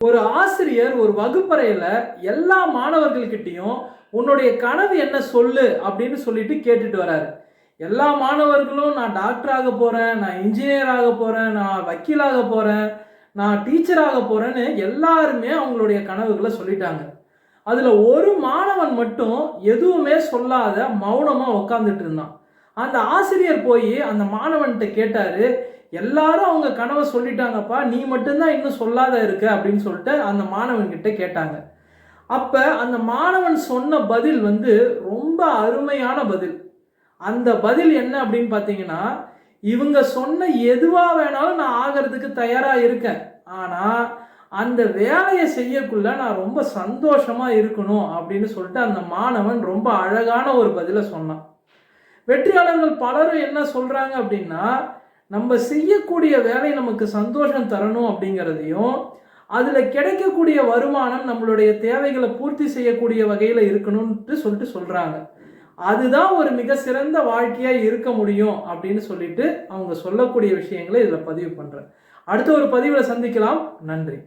ஒரு ஆசிரியர் ஒரு வகுப்பறையில எல்லா மாணவர்கள்கிட்டயும் உன்னுடைய கனவு என்ன சொல்லு அப்படின்னு சொல்லிட்டு கேட்டுட்டு வராரு. எல்லா மாணவர்களும் நான் டாக்டர் ஆக போறேன், நான் இன்ஜினியர் ஆக போறேன், நான் வக்கீலாக போறேன், நான் டீச்சர் ஆக போறேன்னு எல்லாருமே அவங்களுடைய கனவுகளை சொல்லிட்டாங்க. அதுல ஒரு மாணவன் மட்டும் எதுவுமே சொல்லாத மௌனமா உட்கார்ந்துட்டு இருந்தான். அந்த ஆசிரியர் போய் அந்த மாணவன்கிட்ட கேட்டாரு, எல்லாரும் அவங்க கனவை சொல்லிட்டாங்கப்பா, நீ மட்டும்தான் இன்னும் சொல்லாத இருக்க அப்படின்னு சொல்லிட்டு அந்த மாணவன் கிட்ட கேட்டாங்க. அப்ப அந்த மாணவன் சொன்ன பதில் ரொம்ப அருமையான பதில். அந்த பதில் என்ன அப்படின்னு பார்த்தீங்கன்னா, இவங்க சொன்ன எதுவா வேணாலும் நான் ஆகிறதுக்கு தயாரா இருக்கேன். ஆனா அந்த வேலையை செய்யக்குள்ள நான் ரொம்ப சந்தோஷமா இருக்கணும் அப்படின்னு சொல்லிட்டு அந்த மாணவன் ரொம்ப அழகான ஒரு பதிலை சொன்னான். வெற்றியாளர்கள் பலரும் என்ன சொல்றாங்க அப்படின்னா, நம்ம செய்யக்கூடிய வேலை நமக்கு சந்தோஷம் தரணும் அப்படிங்கிறதையும், அதுல கிடைக்கக்கூடிய வருமானம் நம்மளுடைய தேவைகளை பூர்த்தி செய்யக்கூடிய வகையில இருக்கணும்னு சொல்லிட்டு சொல்றாங்க. அதுதான் ஒரு மிக சிறந்த வாழ்க்கையா இருக்க முடியும் அப்படின்னு சொல்லிட்டு அவங்க சொல்லக்கூடிய விஷயங்களை இதுல பதிவு பண்றேன். அடுத்த ஒரு பதிவுல சந்திக்கலாம். நன்றி.